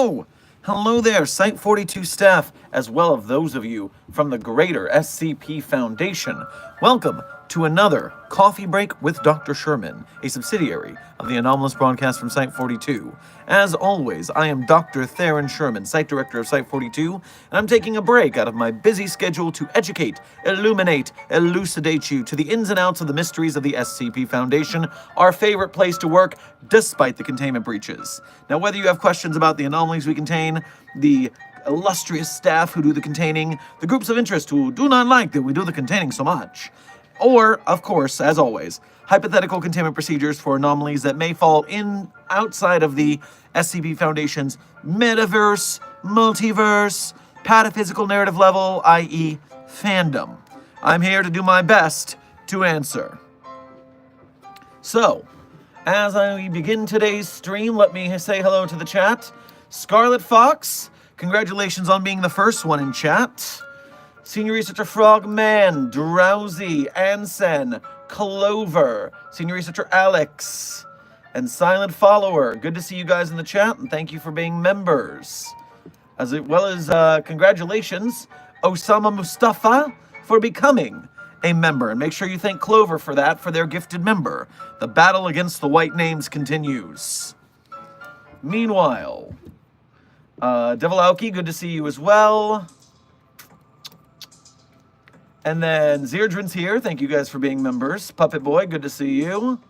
Hello! Hello there, Site 42 staff, as well as those of you from the greater SCP Foundation. Welcome to another Coffee Break with Dr. Sherman, a subsidiary of the Anomalous broadcast from Site 42. As always, I am Dr. Theron Sherman, Site Director of Site 42, and I'm taking a break out of my busy schedule to educate, illuminate, elucidate you to the ins and outs of the mysteries of the SCP Foundation, our favorite place to work, despite the containment breaches. Now, whether you have questions about the anomalies we contain, the illustrious staff who do the containing, the groups of interest who do not like that we do the containing so much, or, of course, as always, hypothetical containment procedures for anomalies that may fall outside of the SCP Foundation's metaverse, multiverse, pataphysical narrative level, i.e. fandom. I'm here to do my best to answer. So, as I begin today's stream, let me say hello to the chat. Scarlet Fox, congratulations on being the first one in chat. Senior Researcher Frogman, Drowsy, Ansen, Clover, Senior Researcher Alex, and Silent Follower. Good to see you guys in the chat, and thank you for being members. As well as congratulations, Osama Mustafa, for becoming a member. And make sure you thank Clover for that, for their gifted member. The battle against the white names continues. Meanwhile, Devil Aoki, good to see you as well. And then Zerdrin's here. Thank you guys for being members. Puppet Boy, good to see you.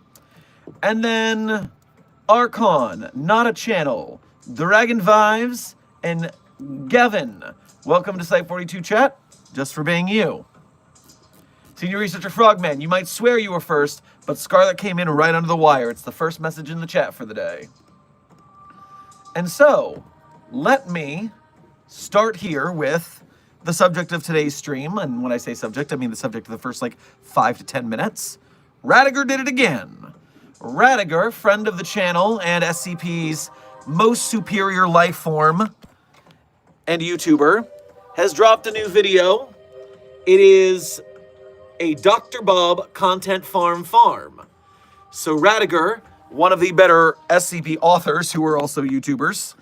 And then Archon, Not a Channel, Dragon Vibes, and Gavin. Welcome to Site 42 chat, just for being you. Senior Researcher Frogman, you might swear you were first, but Scarlet came in right under the wire. It's the first message in the chat for the day. And so, let me start here with the subject of today's stream, and when I say subject, I mean the subject of the first, 5 to 10 minutes. Radiger did it again. Radiger, friend of the channel and SCP's most superior life form and YouTuber, has dropped a new video. It is a Dr. Bob content farm. So Radiger, one of the better SCP authors who are also YouTubers,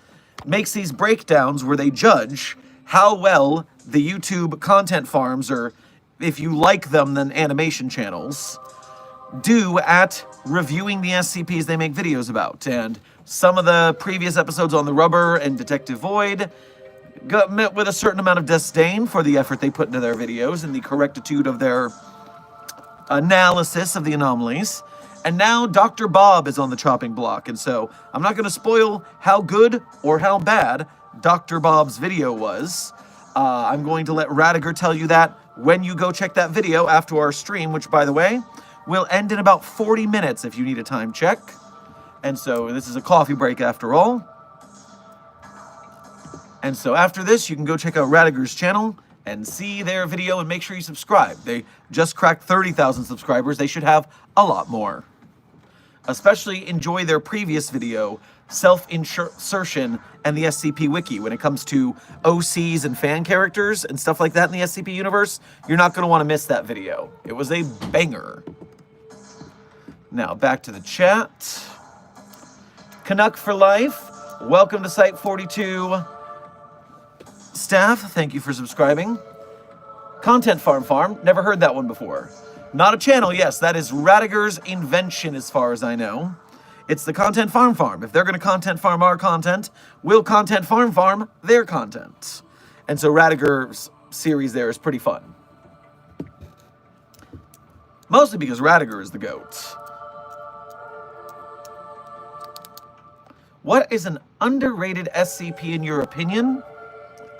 makes these breakdowns where they judge how well the YouTube content farms, or if you like them, then animation channels, do at reviewing the SCPs they make videos about. And some of the previous episodes on the Rubber and Detective Void got met with a certain amount of disdain for the effort they put into their videos and the correctitude of their analysis of the anomalies. And now Dr. Bob is on the chopping block, and so I'm not going to spoil how good or how bad Dr. Bob's video was. I'm going to let Radiger tell you that when you go check that video after our stream, which, by the way, will end in about 40 minutes if you need a time check. And so this is a coffee break after all. And so after this, you can go check out Radiger's channel and see their video, and make sure you subscribe. They just cracked 30,000 subscribers. They should have a lot more. Especially enjoy their previous video, Self-Insertion and the SCP Wiki. When it comes to OCs and fan characters and stuff like that in the SCP universe, you're not going to want to miss that video. It was a banger. Now, back to the chat. Canuck for Life, welcome to Site 42 staff. Thank you for subscribing. Content Farm, never heard that one before. Not a channel, yes, that is Radiger's invention as far as I know. It's the Content Farm. If they're going to content farm our content, we'll Content Farm their content. And so Radiger's series there is pretty fun. Mostly because Radiger is the GOAT. What is an underrated SCP in your opinion?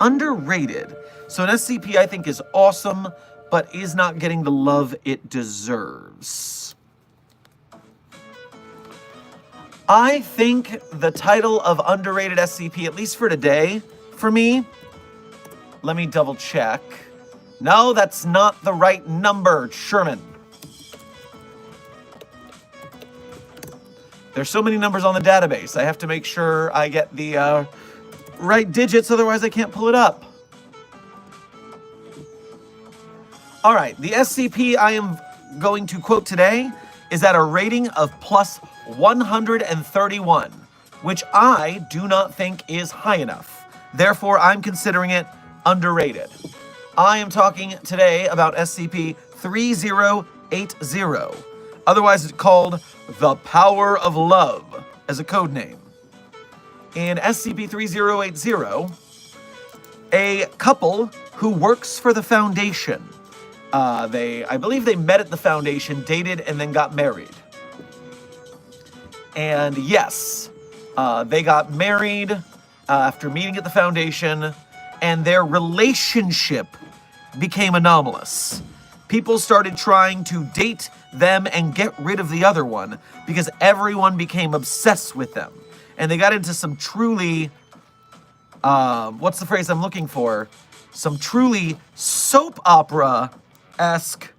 Underrated. So an SCP I think is awesome, but is not getting the love it deserves. I think the title of underrated SCP, at least for today, for me, let me double check. No, that's not the right number, Sherman. There's so many numbers on the database. I have to make sure I get the right digits, otherwise I can't pull it up. All right, the SCP I am going to quote today is at a rating of plus 131. which I do not think is high enough. Therefore, I'm considering it underrated. I am talking today about SCP-3080, otherwise called the Power of Love as a code name. In SCP-3080, a couple who works for the Foundation. I believe they met at the Foundation, dated, and then got married. And yes, they got married after meeting at the Foundation, and their relationship became anomalous. People started trying to date them and get rid of the other one because everyone became obsessed with them. And they got into some truly, what's the phrase I'm looking for? Some truly soap opera-esque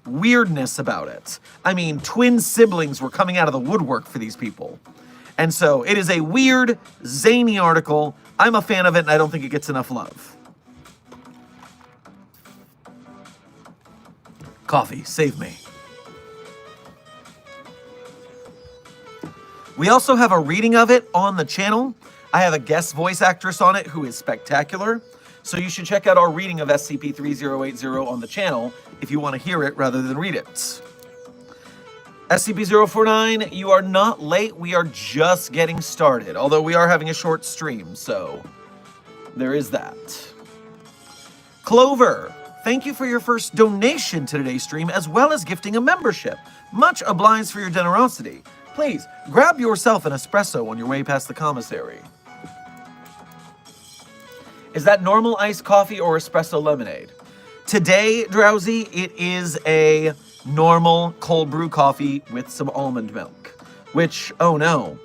weirdness about it. I mean, twin siblings were coming out of the woodwork for these people. And so it is a weird, zany article. I'm a fan of it, and I don't think it gets enough love. Coffee, save me. We also have a reading of it on the channel. I have a guest voice actress on it who is spectacular. So you should check out our reading of SCP-3080 on the channel if you want to hear it rather than read it. SCP-049, you are not late. We are just getting started, although we are having a short stream, so there is that. Clover, thank you for your first donation to today's stream, as well as gifting a membership. Much obliged for your generosity. Please, grab yourself an espresso on your way past the commissary. Is that normal iced coffee or espresso lemonade? Today, Drowsy, it is a normal cold brew coffee with some almond milk. Which, oh no,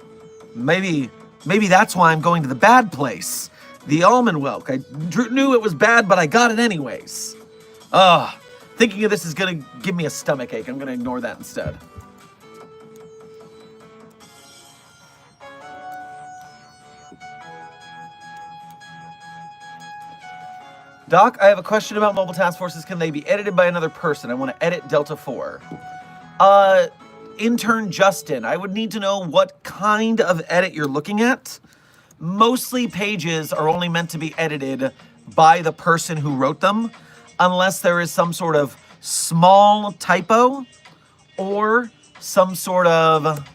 maybe that's why I'm going to the bad place. The almond milk. I knew it was bad, but I got it anyways. Thinking of this is gonna give me a stomach ache. I'm gonna ignore that instead. Doc, I have a question about mobile task forces. Can they be edited by another person? I want to edit Delta 4. Intern Justin, I would need to know what kind of edit you're looking at. Mostly pages are only meant to be edited by the person who wrote them, unless there is some sort of small typo or some sort of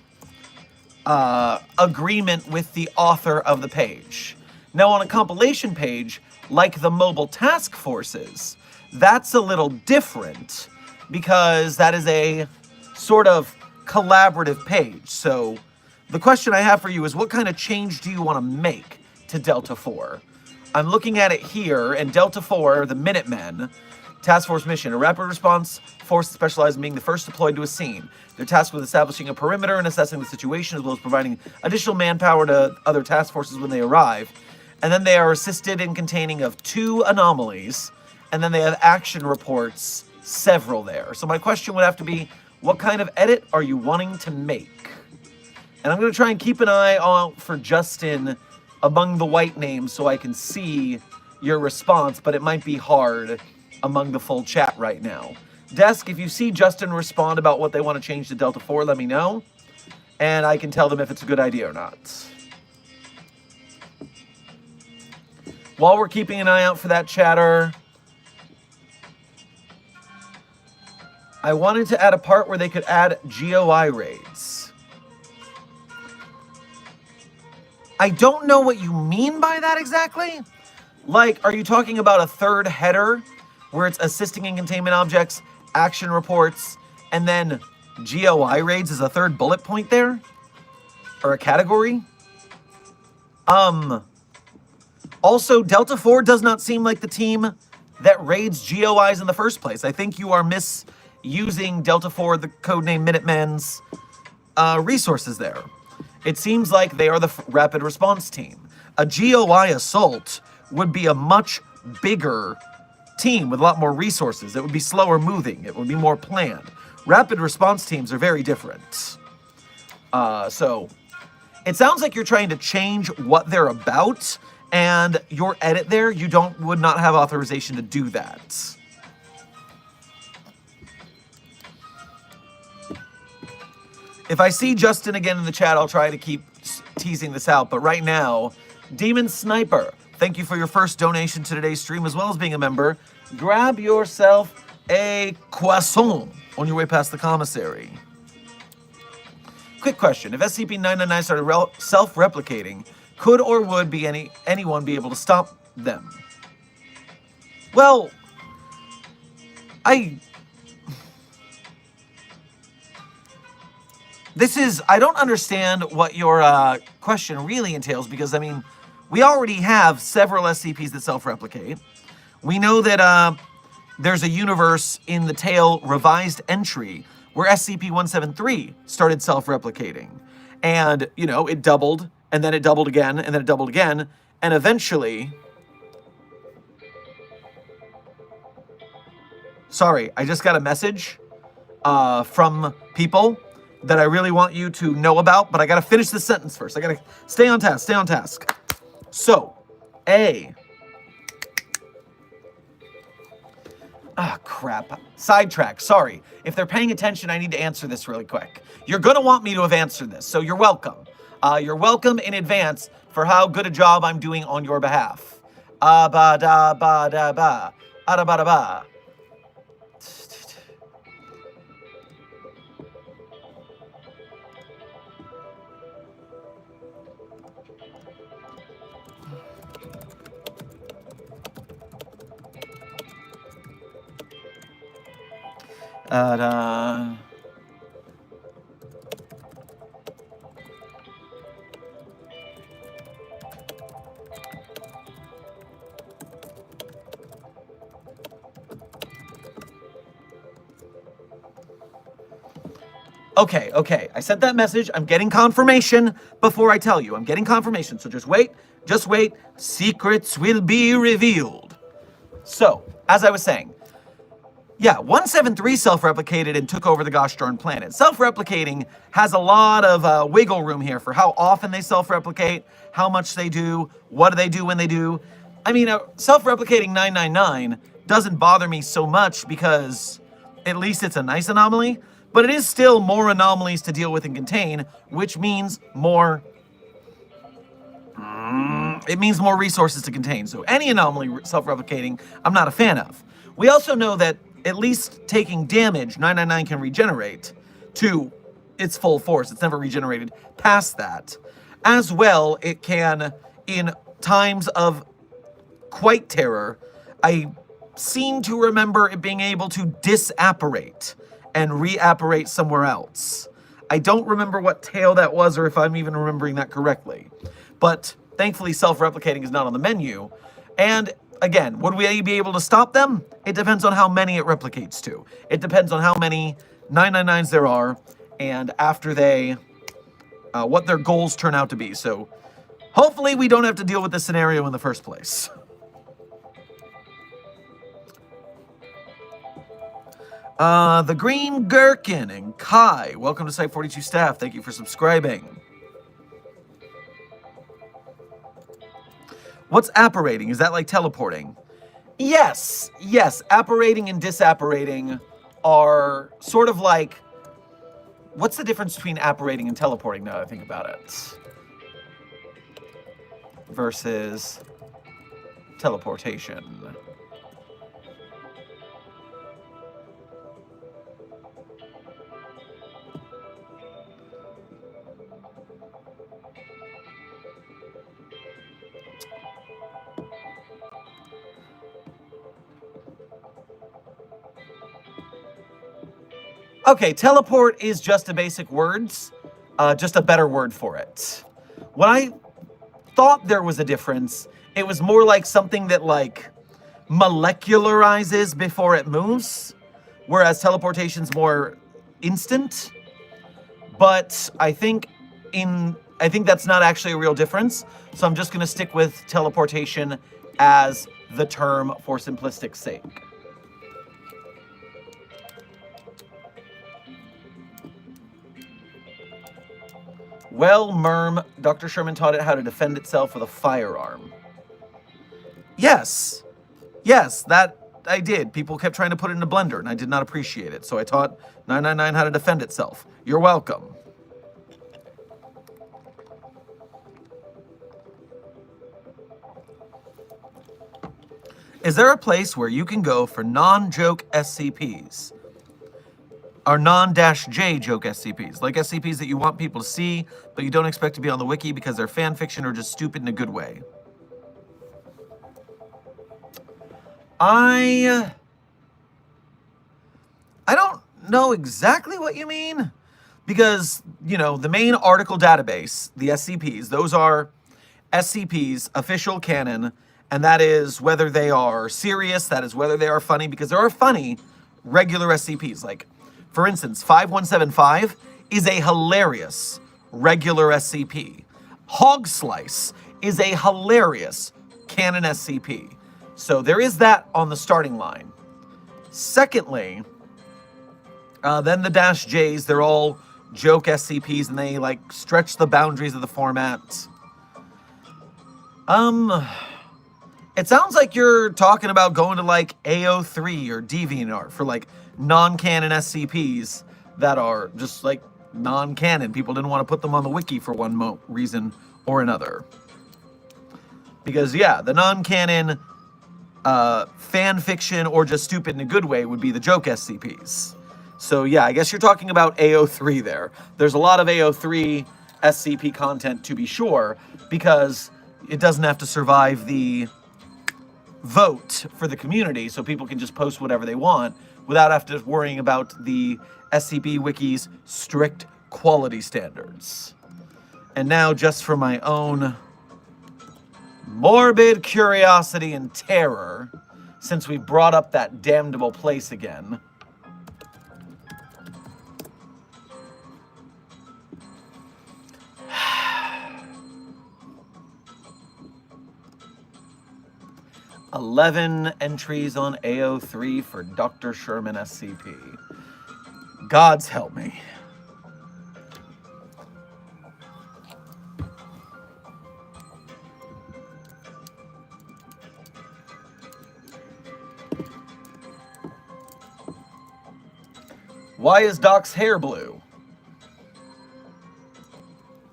agreement with the author of the page. Now, on a compilation page, like the mobile task forces, that's a little different because that is a sort of collaborative page. So the question I have for you is, what kind of change do you want to make to Delta 4? I'm looking at it here, and Delta 4, the Minutemen, task force mission, a rapid response force specialized in being the first deployed to a scene. They're tasked with establishing a perimeter and assessing the situation, as well as providing additional manpower to other task forces when they arrive. And then they are assisted in containing of 2 anomalies, and then they have action reports, several there. So my question would have to be, what kind of edit are you wanting to make? And I'm going to try and keep an eye out for Justin among the white names so I can see your response, but it might be hard among the full chat right now. Desk, if you see Justin respond about what they want to change to Delta 4, let me know, and I can tell them if it's a good idea or not. While we're keeping an eye out for that chatter, I wanted to add a part where they could add GOI raids. I don't know what you mean by that exactly. Like, are you talking about a third header where it's assisting in containment objects, action reports, and then GOI raids is a third bullet point there? Or a category? Also, Delta 4 does not seem like the team that raids GOIs in the first place. I think you are misusing Delta 4, the codename Minutemen's resources there. It seems like they are the rapid response team. A GOI assault would be a much bigger team with a lot more resources. It would be slower moving. It would be more planned. Rapid response teams are very different. So it sounds like you're trying to change what they're about, and your edit there, you would not have authorization to do that. If I see Justin again in the chat, I'll try to keep teasing this out, but right now, Demon Sniper, thank you for your first donation to today's stream, as well as being a member. Grab yourself a croissant on your way past the commissary. Quick question. If SCP-999 started self-replicating, could or would anyone be able to stop them? Well, I don't understand what your question really entails, because, I mean, we already have several SCPs that self-replicate. We know that there's a universe in the Tale revised entry where SCP-173 started self-replicating. And, you know, it doubled, and then it doubled again, and then it doubled again, and eventually... Sorry, I just got a message from people that I really want you to know about, but I gotta finish this sentence first. I gotta stay on task. So, A. Ah, crap. Sidetrack, sorry. If they're paying attention, I need to answer this really quick. You're gonna want me to have answered this, so you're welcome. You're welcome in advance for how good a job I'm doing on your behalf. Ba-da-ba-da-ba. Ada-ba-da-ba. Okay. I sent that message. I'm getting confirmation before I tell you. I'm getting confirmation, so just wait. Secrets will be revealed. So, as I was saying, yeah, 173 self-replicated and took over the gosh darn planet. Self-replicating has a lot of wiggle room here for how often they self-replicate, how much they do, what do they do when they do. I mean, self-replicating 999 doesn't bother me so much because at least it's a nice anomaly, but it is still more anomalies to deal with and contain, which means more... It means more resources to contain. So any anomaly self-replicating, I'm not a fan of. We also know that at least taking damage, 999 can regenerate to its full force. It's never regenerated past that. As well, it can, in times of quite terror, I seem to remember it being able to disapparate and reapparate somewhere else. I don't remember what tale that was or if I'm even remembering that correctly. But thankfully, self-replicating is not on the menu. And again, would we be able to stop them? It depends on how many it replicates to. It depends on how many 999s there are, and after they, what their goals turn out to be. So, hopefully we don't have to deal with this scenario in the first place. The Green Gherkin and Kai, welcome to Site 42 staff. Thank you for subscribing. What's apparating? Is that like teleporting? Yes. Apparating and disapparating are sort of like... What's the difference between apparating and teleporting now that I think about it? Versus teleportation. Okay, teleport is just a basic words, just a better word for it. When I thought there was a difference, it was more like something that like molecularizes before it moves, whereas teleportation's more instant. But I think that's not actually a real difference, so I'm just gonna stick with teleportation as the term for simplistic sake. Well, Merm, Dr. Sherman taught it how to defend itself with a firearm. Yes, that I did. People kept trying to put it in a blender, and I did not appreciate it. So I taught 999 how to defend itself. You're welcome. Is there a place where you can go for non-joke SCPs? Or non-J joke SCPs? Like SCPs that you want people to see, but you don't expect to be on the wiki because they're fan fiction or just stupid in a good way. I don't know exactly what you mean, because, you know, the main article database, the SCPs, those are SCPs, official canon, and that is whether they are serious, that is whether they are funny, because there are funny regular SCPs. Like, for instance, 5175 is a hilarious regular SCP. Hog Slice is a hilarious canon SCP. So there is that on the starting line. Secondly, then the -Js, they're all joke SCPs, and they like stretch the boundaries of the format. It sounds like you're talking about going to like AO3 or DeviantArt for like non-canon SCPs that are just like non-canon. People didn't want to put them on the wiki for one reason or another. Because yeah, the non-canon fan fiction or just stupid in a good way would be the joke SCPs. So yeah, I guess you're talking about AO3 there. There's a lot of AO3 SCP content, to be sure, because it doesn't have to survive the vote for the community, so people can just post whatever they want without having to worrying about the SCP Wiki's strict quality standards. And now, just for my own morbid curiosity and terror, since we brought up that damnable place again, "11 entries on AO3 for Dr. Sherman SCP. God's help me." Why is Doc's hair blue?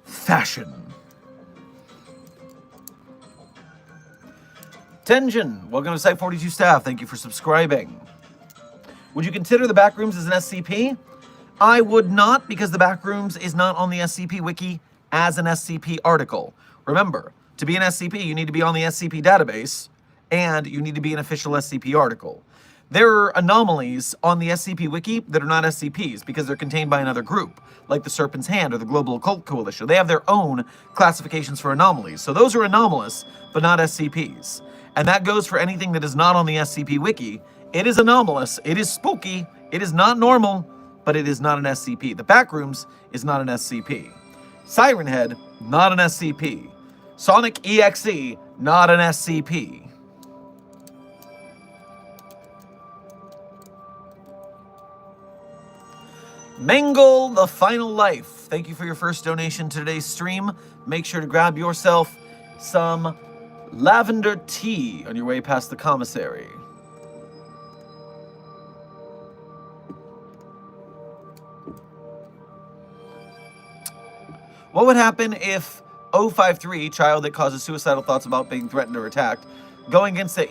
Fashion. Tenjin, welcome to Site 42 staff. Thank you for subscribing. Would you consider the Backrooms as an SCP? I would not, because the Backrooms is not on the SCP Wiki as an SCP article. Remember, to be an SCP, you need to be on the SCP database, and you need to be an official SCP article. There are anomalies on the SCP Wiki that are not SCPs because they're contained by another group, like the Serpent's Hand or the Global Occult Coalition. They have their own classifications for anomalies. So those are anomalous, but not SCPs. And that goes for anything that is not on the SCP Wiki. It is anomalous, it is spooky, it is not normal, but it is not an SCP. The Backrooms is not an SCP. Siren Head, not an SCP. Sonic EXE, not an SCP. Mangle the Final Life, thank you for your first donation to today's stream. Make sure to grab yourself some lavender tea on your way past the commissary. What would happen if 053, child that causes suicidal thoughts about being threatened or attacked, going against the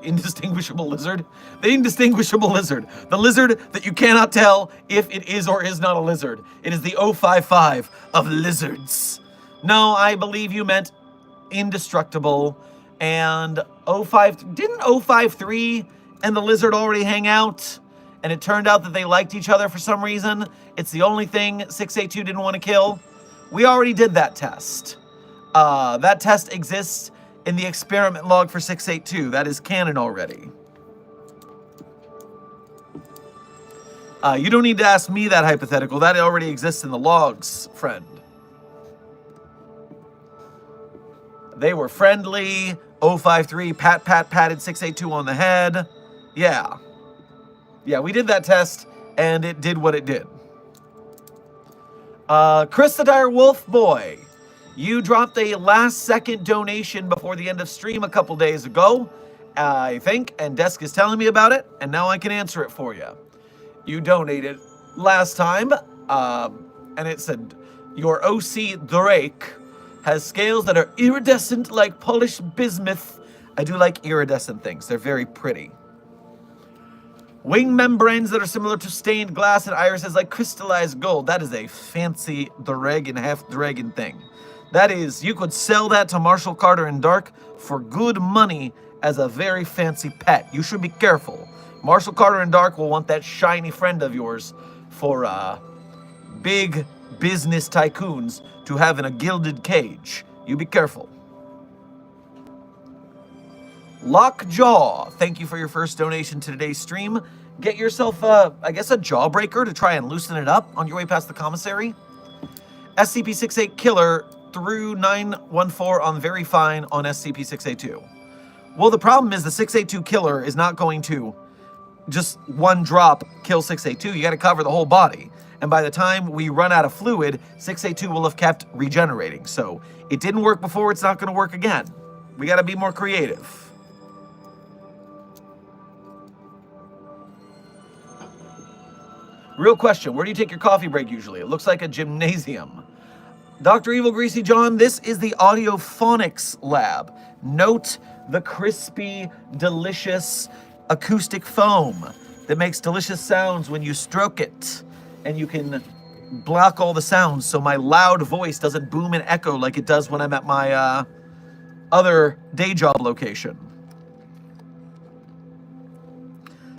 indistinguishable lizard? The indistinguishable lizard. The lizard that you cannot tell if it is or is not a lizard. It is the 055 of lizards. No, I believe you meant indestructible. And didn't 053 and the lizard already hang out? And it turned out that they liked each other for some reason. It's the only thing 682 didn't want to kill. We already did that test. That test exists in the experiment log for 682. That is canon already. You don't need to ask me that hypothetical. That already exists in the logs, friend. They were friendly. 053 patted 682 on the head. Yeah. Yeah, we did that test, and it did what it did. Chris the Dire Wolf Boy, you dropped a last-second donation before the end of stream a couple days ago, I think, and Desk is telling me about it, and now I can answer it for you. You donated last time, and it said, your OC Drake has scales that are iridescent like polished bismuth I do like iridescent things. They're very pretty. Wing membranes that are similar to stained glass and irises like crystallized gold. That is a fancy dragon, half dragon thing. That is, you could sell that to Marshall Carter and Dark for good money as a very fancy pet. You should be careful. Marshall Carter and Dark will want that shiny friend of yours for big business tycoons to have in a gilded cage. You be careful. Lockjaw, thank you for your first donation to today's stream. Get yourself, I guess, a jawbreaker to try and loosen it up on your way past the commissary. SCP-68 Killer through 914 on Very Fine on SCP-682. Well, the problem is the 682 Killer is not going to just one drop kill 682. You got to cover the whole body. And by the time we run out of fluid, 682 will have kept regenerating. So it didn't work before, it's not going to work again. We got to be more creative. Real question, where do you take your coffee break usually? It looks like a gymnasium. Dr. Evil Greasy John, this is the Audiophonics Lab. Note the crispy, delicious acoustic foam that makes delicious sounds when you stroke it. And you can block all the sounds so my loud voice doesn't boom and echo like it does when I'm at my other day job location.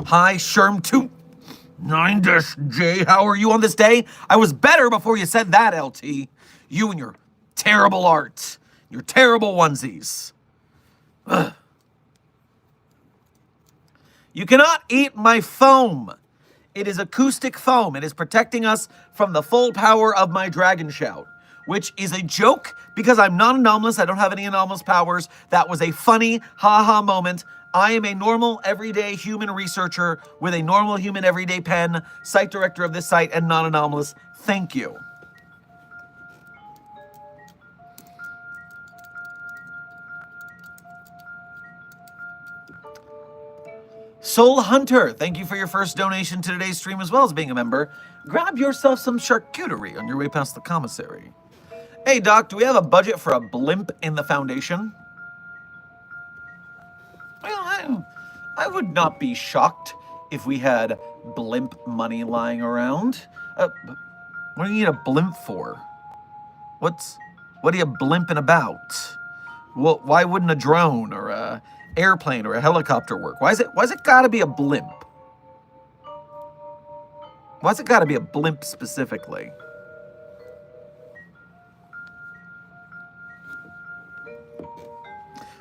Hi, Sherm2. 9-J, how are you on this day? I was better before you said that, LT. You and your terrible art. Your terrible onesies. Ugh. You cannot eat my foam. It is acoustic foam. It is protecting us from the full power of my dragon shout, which is a joke because I'm not anomalous. I don't have any anomalous powers. That was a funny ha-ha moment. I am a normal, everyday human researcher with a normal human everyday pen, site director of this site, and not anomalous. Thank you. Soul Hunter, thank you for your first donation to today's stream as well as being a member. Grab yourself some charcuterie on your way past the commissary. Hey, Doc, do we have a budget for a blimp in the Foundation? Well, I would not be shocked if we had blimp money lying around. What do you need a blimp for? What are you blimping about? Well, why wouldn't a drone or a airplane or a helicopter work? Why's it gotta be a blimp? Why's it gotta be a blimp specifically?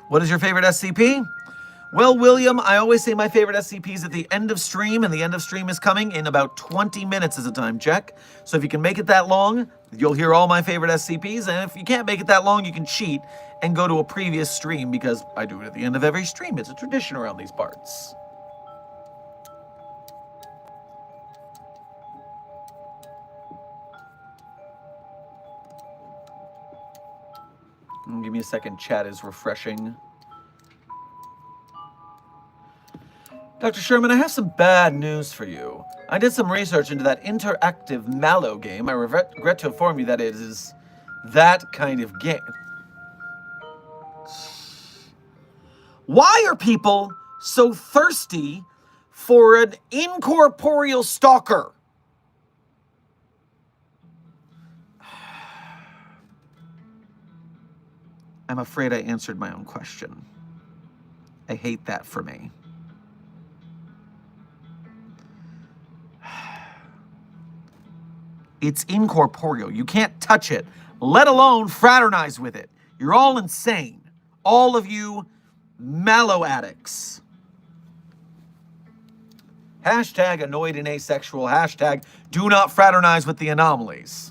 What is your favorite SCP? Well, William, I always say my favorite SCP is at the end of stream, and the end of stream is coming in about 20 minutes as a time check. So if you can make it that long, you'll hear all my favorite SCPs, and if you can't make it that long, you can cheat and go to a previous stream, because I do it at the end of every stream. It's a tradition around these parts. Give me a second, chat is refreshing. Dr. Sherman, I have some bad news for you. I did some research into that interactive Mallow game. I regret to inform you that it is that kind of game. Why are people so thirsty for an incorporeal stalker? I'm afraid I answered my own question. I hate that for me. It's incorporeal. You can't touch it, let alone fraternize with it. You're all insane. All of you mallow addicts. Hashtag annoyed and asexual. Hashtag do not fraternize with the anomalies.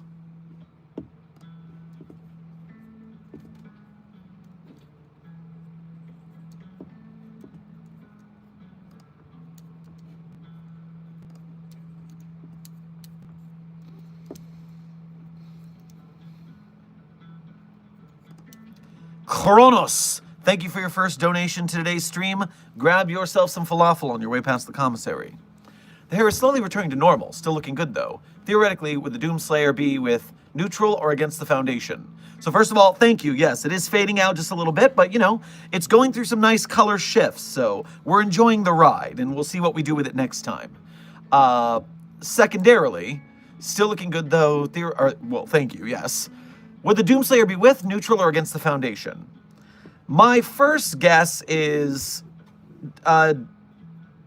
Kronos, thank you for your first donation to today's stream. Grab yourself some falafel on your way past the commissary. The hair is slowly returning to normal, still looking good though. Theoretically, would the Doomslayer be with neutral or against the Foundation? So first of all, thank you. Yes, it is fading out just a little bit, but you know, it's going through some nice color shifts, so we're enjoying the ride, and we'll see what we do with it next time. Secondarily, still looking good though. Well, thank you, yes. Would the Doomslayer be with, neutral, or against the Foundation? My first guess is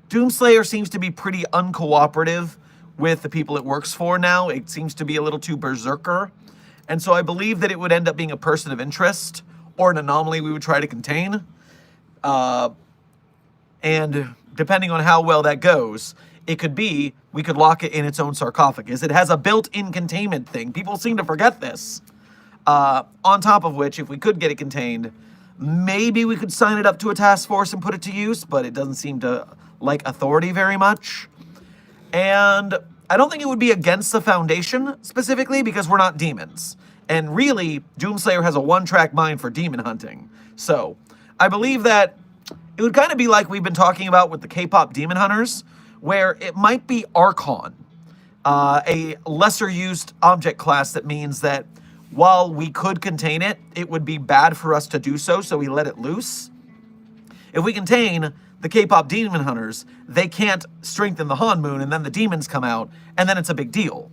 Doomslayer seems to be pretty uncooperative with the people it works for now. It seems to be a little too berserker. And so I believe that it would end up being a person of interest or an anomaly we would try to contain. And depending on how well that goes, it could be we could lock it in its own sarcophagus. It has a built-in containment thing. People seem to forget this. On top of which, if we could get it contained, maybe we could sign it up to a task force and put it to use, but it doesn't seem to like authority very much. And I don't think it would be against the Foundation specifically because we're not demons. And really, Doomslayer has a one-track mind for demon hunting. So I believe that it would kind of be like we've been talking about with the K-pop demon hunters, where it might be Archon, a lesser-used object class that means that while we could contain it, it would be bad for us to do so, so we let it loose. If we contain the K-pop demon hunters, they can't strengthen the Han Moon, and then the demons come out, and then it's a big deal.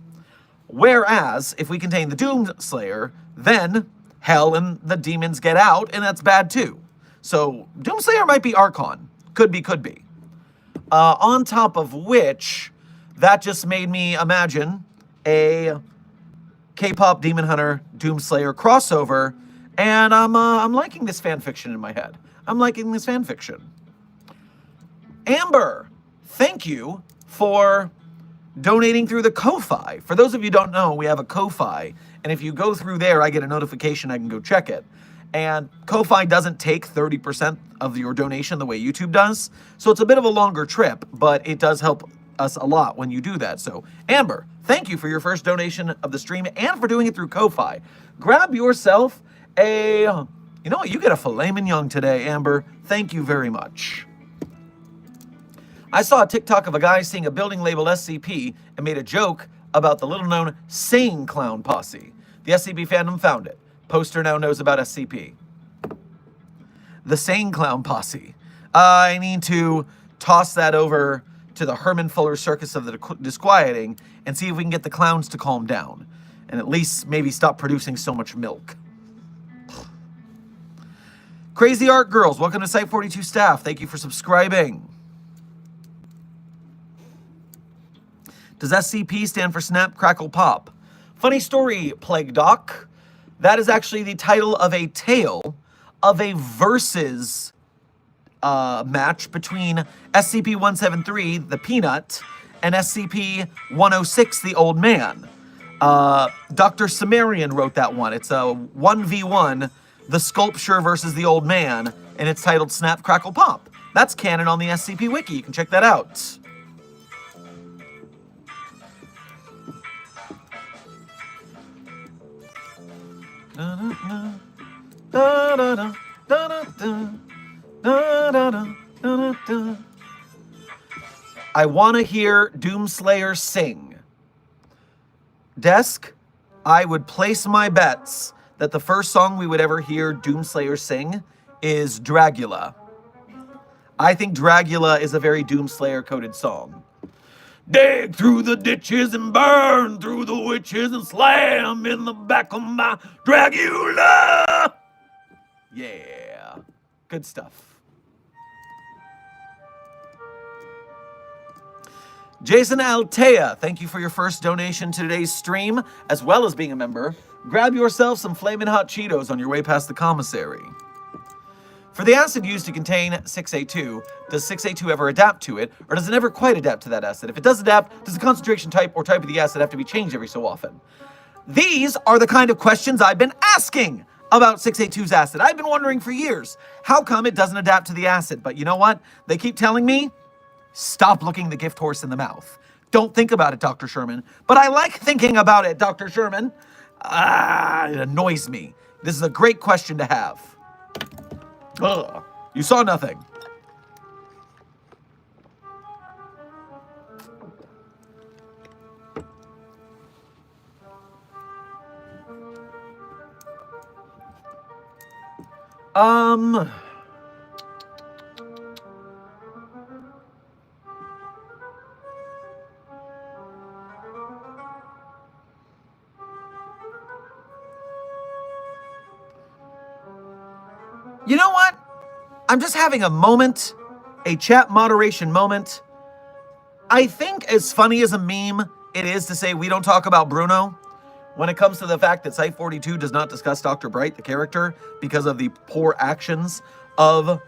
Whereas, if we contain the Doomslayer, then hell and the demons get out, and that's bad too. So, Doomslayer might be Archon. Could be, could be. On top of which, that just made me imagine a K-pop Demon Hunter Doomslayer crossover, and I'm liking this fan fiction in my head. I'm liking this fan fiction. Amber, thank you for donating through the Ko-Fi. For those of you who don't know, we have a Ko-Fi, and if you go through there, I get a notification, I can go check it. And Ko-Fi doesn't take 30% of your donation the way YouTube does, so it's a bit of a longer trip, but it does help us a lot when you do that. So, Amber, thank you for your first donation of the stream and for doing it through Ko-Fi. Grab yourself a, you know what, you get a filet mignon today, Amber. Thank you very much. I saw a TikTok of a guy seeing a building labeled SCP and made a joke about the little-known Sane Clown Posse. The SCP fandom found it. Poster now knows about SCP. The Sane Clown Posse. I need to toss that over to the Herman Fuller Circus of the Disquieting and see if we can get the clowns to calm down and at least maybe stop producing so much milk. Crazy Art Girls, welcome to Site 42 staff. Thank you for subscribing. Does SCP stand for Snap, Crackle, Pop? Funny story, Plague Doc. That is actually the title of a tale of a versus match between SCP-173, the Peanut, and SCP-106, the Old Man. Dr. Sumerian wrote that one. It's a 1v1, the Sculpture versus the Old Man, and it's titled Snap, Crackle, Pop. That's canon on the SCP Wiki. You can check that out. I want to hear Doomslayer sing. Desk, I would place my bets that the first song we would ever hear Doomslayer sing is Dragula. I think Dragula is a very Doomslayer-coded song. Dig through the ditches and burn through the witches and slam in the back of my Dragula. Yeah, good stuff. Jason Altea, thank you for your first donation to today's stream, as well as being a member. Grab yourself some Flamin' Hot Cheetos on your way past the commissary. For the acid used to contain 6A2, does 6A2 ever adapt to it, or does it never quite adapt to that acid? If it does adapt, does the concentration type or type of the acid have to be changed every so often? These are the kind of questions I've been asking about 6A2's acid. I've been wondering for years, how come it doesn't adapt to the acid? But you know what? They keep telling me, stop looking the gift horse in the mouth. Don't think about it, Dr. Sherman. But I like thinking about it, Dr. Sherman. It annoys me. This is a great question to have. Ugh, you saw nothing. Um... You know what? I'm just having a moment, a chat moderation moment. I think as funny as a meme it is to say we don't talk about Bruno, when it comes to the fact that Site 42 does not discuss Dr. Bright, the character, because of the poor actions of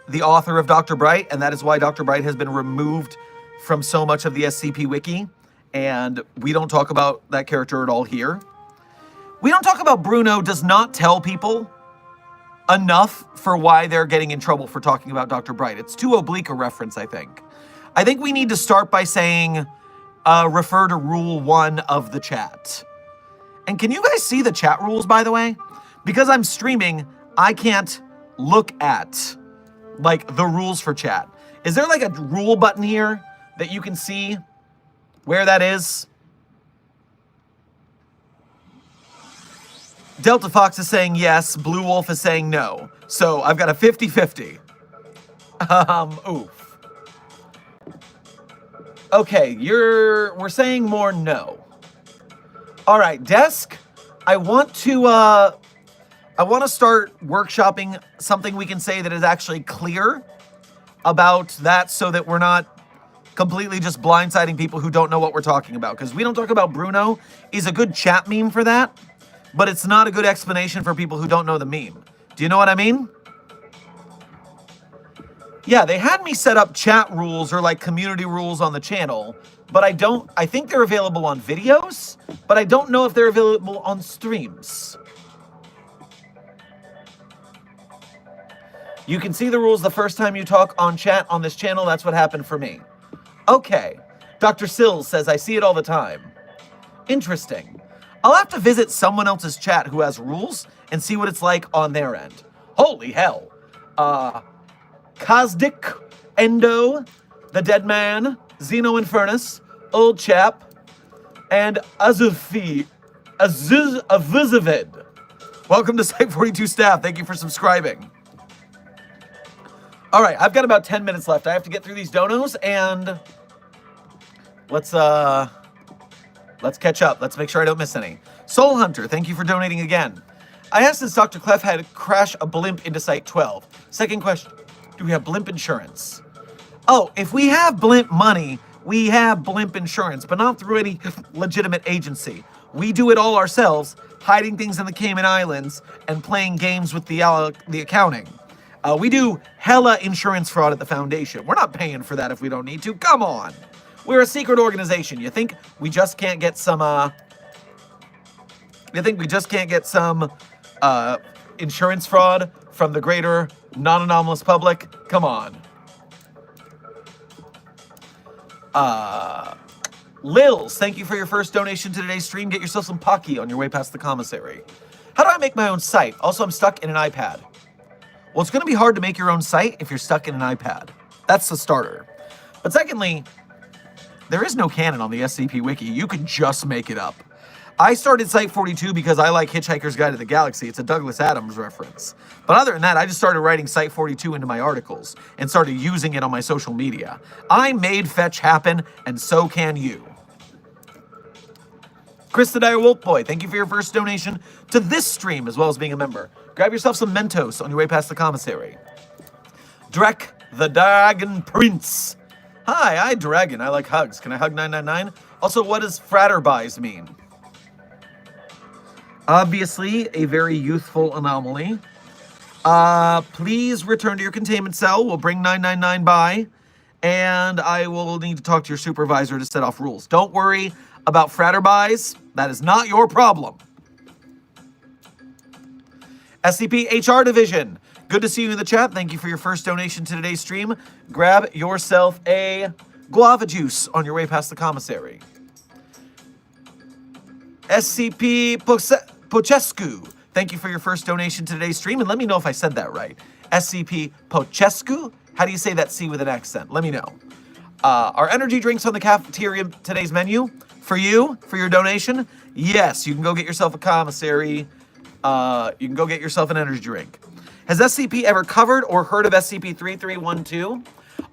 the author of Dr. Bright, and that is why Dr. Bright has been removed from so much of the SCP Wiki, and we don't talk about that character at all here. We don't talk about Bruno does not tell people enough for why they're getting in trouble for talking about Dr. Bright. It's too oblique a reference, I think. I think we need to start by saying, refer to Rule 1 of the chat. And can you guys see the chat rules, by the way? Because I'm streaming, I can't look at, like, the rules for chat. Is there, like, a rule button here that you can see where that is? Delta Fox is saying yes. Blue Wolf is saying no. So I've got a 50-50. Oof. Okay, we're saying more no. All right, Desk. I want to start workshopping something we can say that is actually clear about that, so that we're not completely just blindsiding people who don't know what we're talking about. Because we don't talk about Bruno is a good chat meme for that. But it's not a good explanation for people who don't know the meme. Do you know what I mean? Yeah, they had me set up chat rules or like community rules on the channel, but I think they're available on videos, but I don't know if they're available on streams. You can see the rules the first time you talk on chat on this channel. That's what happened for me. Okay. Dr. Sills says, I see it all the time. Interesting. I'll have to visit someone else's chat who has rules and see what it's like on their end. Holy hell. Kazdik, Endo, The Dead Man, Xeno Infernus, Old Chap, and Avuzavid. Welcome to Site 42 staff. Thank you for subscribing. All right, I've got about 10 minutes left. I have to get through these donos, and let's catch up. Let's make sure I don't miss any. Soul Hunter, thank you for donating again. I asked since Dr. Clef had to crash a blimp into Site 12. Second question, do we have blimp insurance? Oh, if we have blimp money, we have blimp insurance, but not through any legitimate agency. We do it all ourselves, hiding things in the Cayman Islands and playing games with the accounting. We do hella insurance fraud at the Foundation. We're not paying for that if we don't need to. Come on. We're a secret organization. You think we just can't get some, insurance fraud from the greater non-anomalous public? Come on. Lils, thank you for your first donation to today's stream. Get yourself some Pocky on your way past the commissary. How do I make my own site? Also, I'm stuck in an iPad. Well, it's going to be hard to make your own site if you're stuck in an iPad. That's the starter. But secondly, there is no canon on the SCP Wiki. You could just make it up. I started Site 42 because I like Hitchhiker's Guide to the Galaxy. It's a Douglas Adams reference. But other than that, I just started writing Site 42 into my articles and started using it on my social media. I made fetch happen, and so can you. Chris the Dire Wolfboy, thank you for your first donation to this stream, as well as being a member. Grab yourself some Mentos on your way past the commissary. Drek the Dragon Prince. Hi, Dragon. I like hugs. Can I hug 999? Also, what does Fratterbuys mean? Obviously, a very youthful anomaly. Please return to your containment cell. We'll bring 999 by, and I will need to talk to your supervisor to set off rules. Don't worry about Fratterbuys. That is not your problem. SCP HR Division. Good to see you in the chat. Thank you for your first donation to today's stream. Grab yourself a guava juice on your way past the commissary. SCP Pochescu. Thank you for your first donation to today's stream. And let me know if I said that right. SCP Pochescu? How do you say that C with an accent? Let me know. Are energy drinks on the cafeteria today's menu? For you? For your donation? Yes, you can go get yourself a commissary. You can go get yourself an energy drink. Has SCP ever covered or heard of SCP-3312?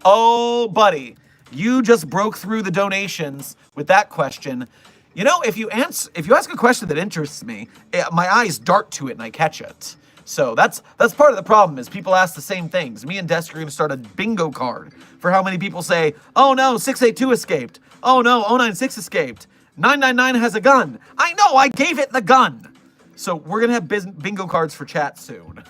Oh, buddy, you just broke through the donations with that question. You know, if you ask a question that interests me, my eyes dart to it and I catch it. So that's part of the problem is people ask the same things. Me and Desk are going to start a bingo card for how many people say, oh no, 682 escaped. Oh no, 096 escaped. 999 has a gun. I know, I gave it the gun. So we're going to have bingo cards for chat soon.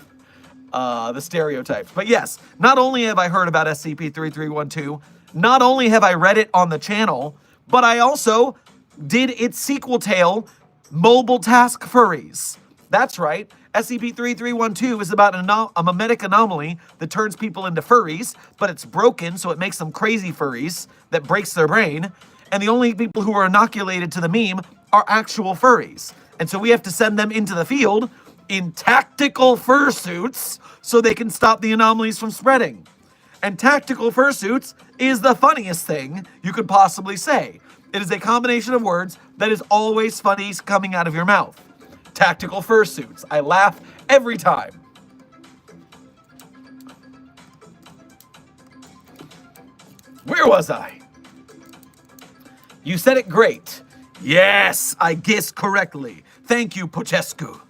The stereotypes. But yes, not only have I heard about SCP-3312, not only have I read it on the channel, but I also did its sequel tale, Mobile Task Furries. That's right. SCP-3312 is about a memetic anomaly that turns people into furries, but it's broken, so it makes them crazy furries that breaks their brain. And the only people who are inoculated to the meme are actual furries. And so we have to send them into the field in tactical fursuits so they can stop the anomalies from spreading. And tactical fursuits is the funniest thing you could possibly say. It is a combination of words that is always funny coming out of your mouth. Tactical fursuits. I laugh every time. Where was I? You said it great. Yes, I guessed correctly. Thank you, Pochescu.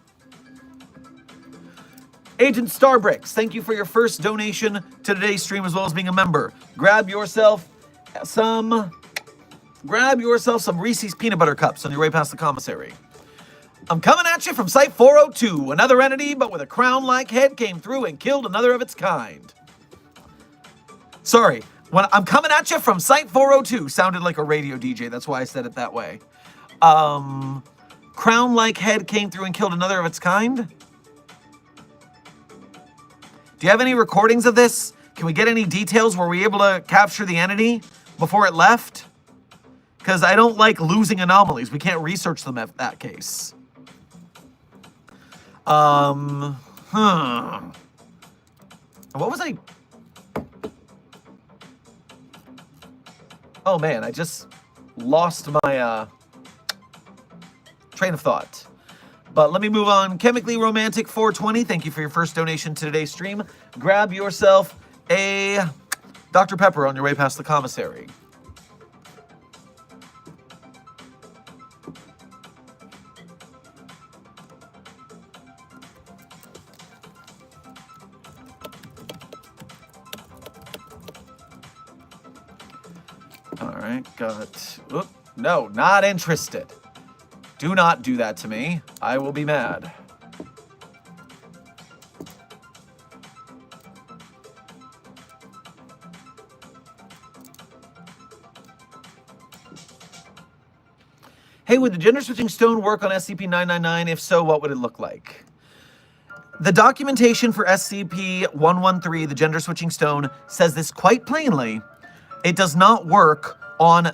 Agent Starbricks, thank you for your first donation to today's stream as well as being a member. Grab yourself some Reese's peanut butter cups on your way past the commissary. I'm coming at you from Site 402. Another entity, but with a crown-like head, came through and killed another of its kind. Sorry, when I'm coming at you from Site 402 sounded like a radio DJ. That's why I said it that way. Crown-like head came through and killed another of its kind? Do you have any recordings of this? Can we get any details? Were we able to capture the entity before it left? Because I don't like losing anomalies. We can't research them at that case. What was I? Oh man, I just lost my train of thought. But let me move on. Chemically Romantic 420, thank you for your first donation to today's stream. Grab yourself a Dr. Pepper on your way past the commissary. All right, got... Oop, no, not interested. Do not do that to me. I will be mad. Hey, would the gender switching stone work on SCP-999? If so, what would it look like? The documentation for SCP-113, the gender switching stone, says this quite plainly. It does not work on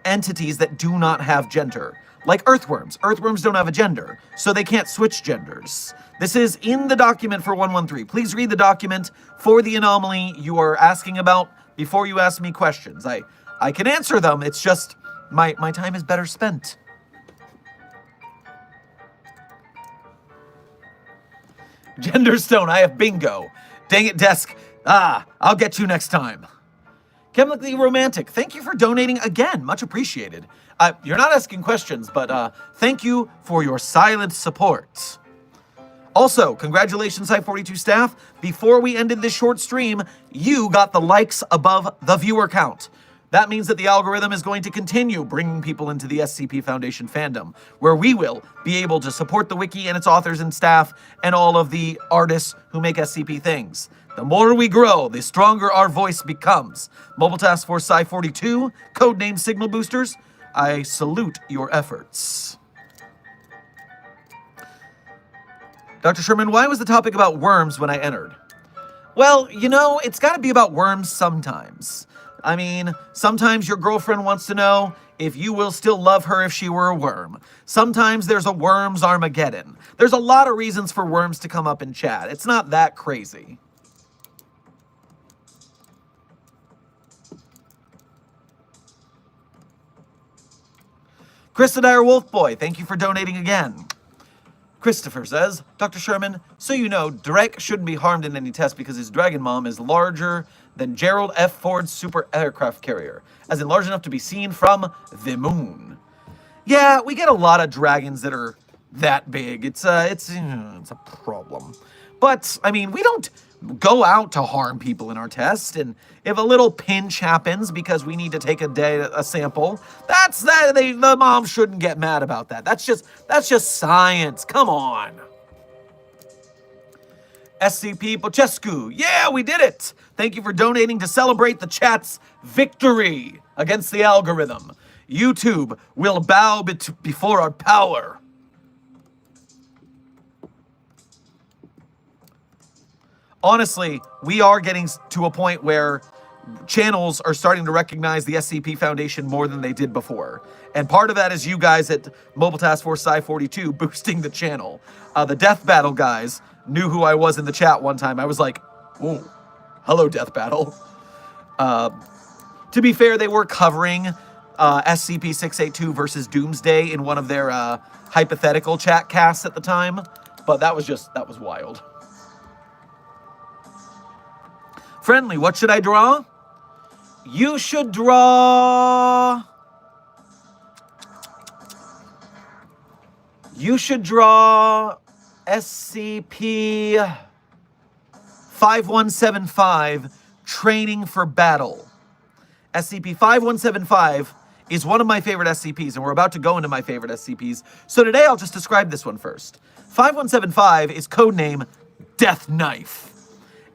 entities that do not have gender. Like earthworms. Earthworms don't have a gender, so they can't switch genders. This is in the document for 113. Please read the document for the anomaly you are asking about before you ask me questions. I can answer them, it's just my time is better spent. Gender stone, I have bingo. Dang it, Desk. I'll get you next time. Chemically Romantic, thank you for donating again. Much appreciated. You're not asking questions, but thank you for your silent support. Also, congratulations, Site-42 staff. Before we ended this short stream, you got the likes above the viewer count. That means that the algorithm is going to continue bringing people into the SCP Foundation fandom, where we will be able to support the wiki and its authors and staff and all of the artists who make SCP things. The more we grow, the stronger our voice becomes. Mobile Task Force Psi-42, codename Signal Boosters, I salute your efforts. Dr. Sherman, why was the topic about worms when I entered? Well, you know, it's got to be about worms sometimes. I mean, sometimes your girlfriend wants to know if you will still love her if she were a worm. Sometimes there's a worms Armageddon. There's a lot of reasons for worms to come up in chat. It's not that crazy. Krista Dyer Wolfboy, thank you for donating again. Christopher says, Dr. Sherman, so you know, Drake shouldn't be harmed in any test because his dragon mom is larger than Gerald F. Ford's super aircraft carrier, as in large enough to be seen from the moon. Yeah, we get a lot of dragons that are that big. It's a problem. But, I mean, we don't go out to harm people in our test, and if a little pinch happens because we need to take a sample, the mom shouldn't get mad about that. That's just science. Come on. SCP Bochescu, yeah, we did it. Thank you for donating to celebrate the chat's victory against the algorithm. YouTube will bow before our power. Honestly, we are getting to a point where channels are starting to recognize the SCP Foundation more than they did before. And part of that is you guys at Mobile Task Force Psi-42 boosting the channel. The Death Battle guys knew who I was in the chat one time. I was like, "Whoa, hello, Death Battle." To be fair, they were covering SCP-682 versus Doomsday in one of their hypothetical chat casts at the time. But that was wild. Friendly, what should I draw? You should draw... SCP-5175, Training for Battle. SCP-5175 is one of my favorite SCPs, and we're about to go into my favorite SCPs. So today I'll just describe this one first. 5175 is codename Death Knife.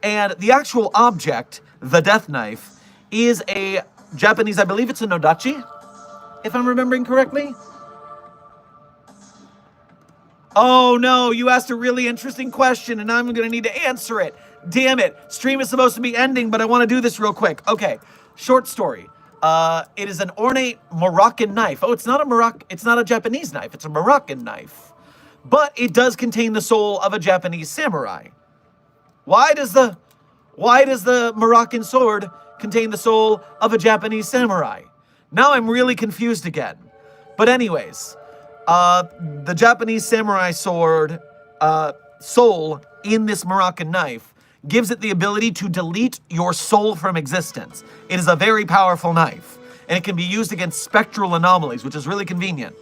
And the actual object, the Death Knife, is a Japanese, I believe it's a Nodachi, if I'm remembering correctly. Oh no, you asked a really interesting question and I'm gonna need to answer it. Damn it, stream is supposed to be ending, but I wanna do this real quick. Okay, short story. It is an ornate Moroccan knife. Oh, it's not a Japanese knife, it's a Moroccan knife. But it does contain the soul of a Japanese samurai. Why does the Moroccan sword contain the soul of a Japanese samurai? Now I'm really confused again. But anyways, the Japanese samurai sword soul in this Moroccan knife gives it the ability to delete your soul from existence. It is a very powerful knife, and it can be used against spectral anomalies, which is really convenient.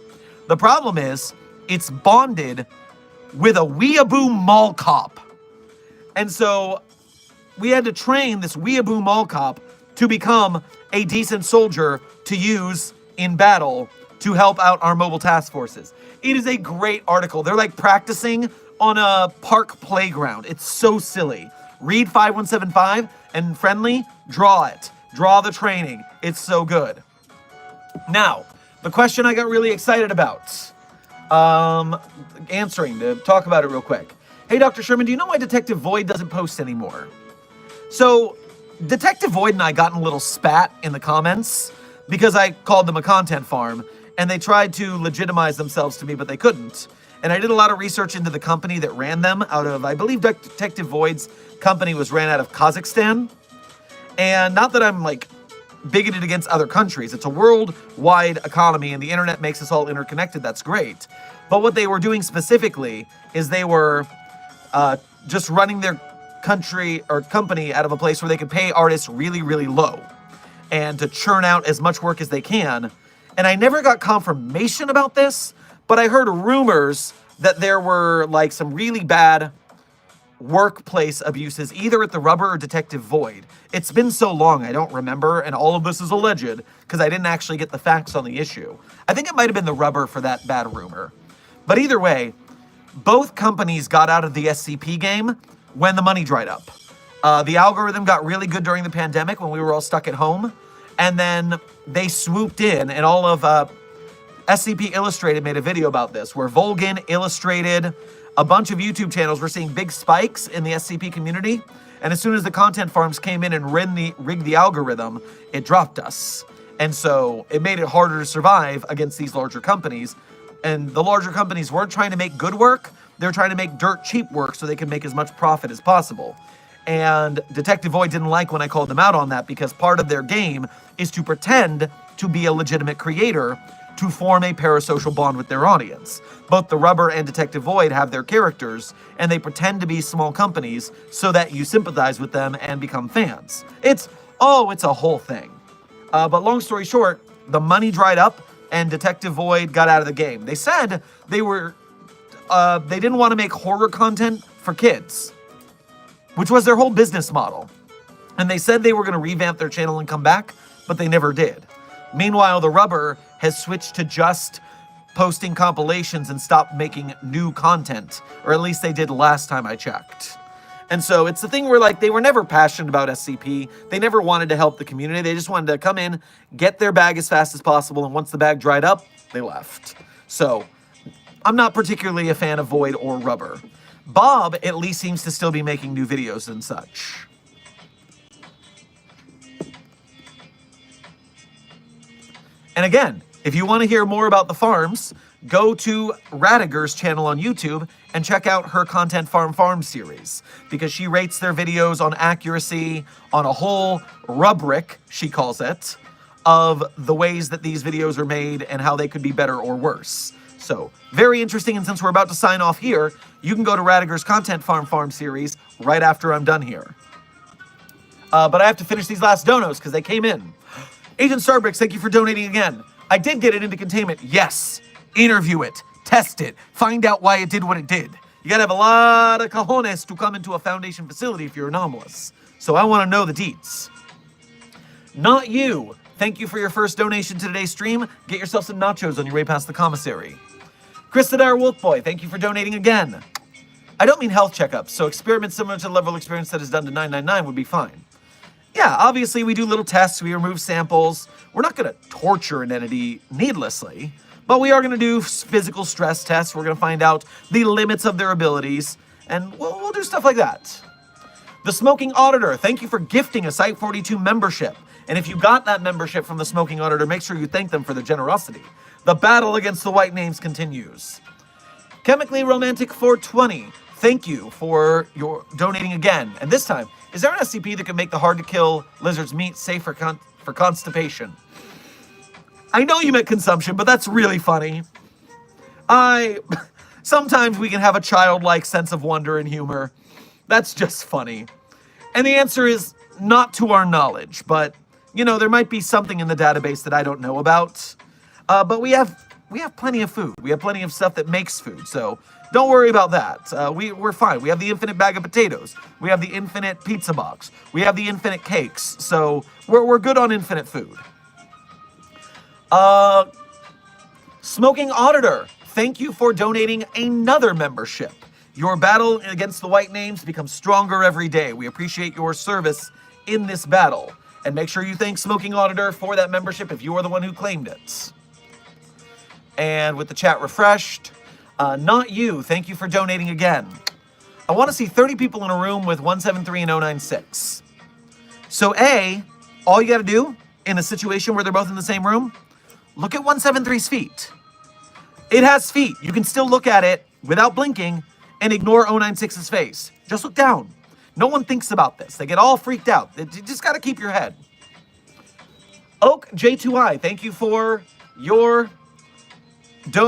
The problem is, it's bonded with a weeaboo mall cop. And so we had to train this weeaboo mall cop to become a decent soldier to use in battle to help out our mobile task forces. It is a great article. They're like practicing on a park playground. It's so silly. Read 5175 and Friendly, draw it. Draw the training. It's so good. Now, the question I got really excited about. Answering, to talk about it real quick. Hey, Dr. Sherman, do you know why Detective Void doesn't post anymore? So, Detective Void and I got in a little spat in the comments because I called them a content farm, and they tried to legitimize themselves to me, but they couldn't. And I did a lot of research into the company that ran them out of, I believe Detective Void's company was ran out of Kazakhstan. And not that I'm like bigoted against other countries. It's a worldwide economy and the internet makes us all interconnected. That's great. But what they were doing specifically is they were just running their country or company out of a place where they could pay artists really, really low and to churn out as much work as they can. And I never got confirmation about this, but I heard rumors that there were like some really bad workplace abuses, either at the Rubber or Detective Void. It's been so long, I don't remember, and all of this is alleged because I didn't actually get the facts on the issue. I think it might have been the Rubber for that bad rumor. But either way, both companies got out of the SCP game when the money dried up. The algorithm got really good during the pandemic when we were all stuck at home, and then they swooped in, and all of SCP Illustrated made a video about this, where Volgin, Illustrated, a bunch of YouTube channels were seeing big spikes in the SCP community, and as soon as the content farms came in and rigged the algorithm, it dropped us. And so it made it harder to survive against these larger companies, and the larger companies weren't trying to make good work, they're trying to make dirt cheap work so they can make as much profit as possible. And Detective Void didn't like when I called them out on that because part of their game is to pretend to be a legitimate creator to form a parasocial bond with their audience. Both the Rubber and Detective Void have their characters, and they pretend to be small companies so that you sympathize with them and become fans. It's a whole thing. But long story short, the money dried up and Detective Void got out of the game. They said they didn't want to make horror content for kids, which was their whole business model. And they said they were going to revamp their channel and come back, but they never did. Meanwhile, the Rubber has switched to just posting compilations and stopped making new content, or at least they did last time I checked. And so it's the thing where, like, they were never passionate about SCP. They never wanted to help the community. They just wanted to come in, get their bag as fast as possible, and once the bag dried up, they left. So I'm not particularly a fan of Void or Rubber. Bob at least seems to still be making new videos and such. And again, if you want to hear more about the farms, go to Radiger's channel on YouTube and check out her Content Farm series, because she rates their videos on accuracy, on a whole rubric, she calls it, of the ways that these videos are made and how they could be better or worse. So, very interesting, and since we're about to sign off here, you can go to Radiger's Content Farm series right after I'm done here. But I have to finish these last donos because they came in. Agent Starbricks, thank you for donating again. I did get it into containment, yes. Interview it, test it, find out why it did what it did. You gotta have a lot of cojones to come into a Foundation facility if you're anomalous. So I wanna know the deets. Not you. Thank you for your first donation to today's stream. Get yourself some nachos on your way past the commissary. Chris the Dire Wolfboy, thank you for donating again. I don't mean health checkups, so experiments similar to the level of experience that is done to 999 would be fine. Yeah, obviously we do little tests, we remove samples. We're not gonna torture an entity needlessly, but we are gonna do physical stress tests. We're gonna find out the limits of their abilities, and we'll do stuff like that. The Smoking Auditor, thank you for gifting a Site 42 membership. And if you got that membership from the Smoking Auditor, make sure you thank them for their generosity. The battle against the white names continues. Chemically Romantic 420, thank you for your donating again. And this time, is there an SCP that can make the hard-to-kill lizard's meat safe for constipation? I know you meant consumption, but that's really funny. Sometimes we can have a childlike sense of wonder and humor. That's just funny. And the answer is not to our knowledge, but, you know, there might be something in the database that I don't know about. But we have plenty of food. We have plenty of stuff that makes food, so don't worry about that. We're fine. We have the infinite bag of potatoes. We have the infinite pizza box. We have the infinite cakes. So we're good on infinite food. Smoking Auditor, thank you for donating another membership. Your battle against the white names becomes stronger every day. We appreciate your service in this battle. And make sure you thank Smoking Auditor for that membership if you are the one who claimed it. And with the chat refreshed, Not You, thank you for donating again. I want to see 30 people in a room with 173 and 096. So A, all you got to do in a situation where they're both in the same room, look at 173's feet. It has feet. You can still look at it without blinking and ignore 096's face. Just look down. No one thinks about this. They get all freaked out. You just got to keep your head. Oak J2I, thank you for your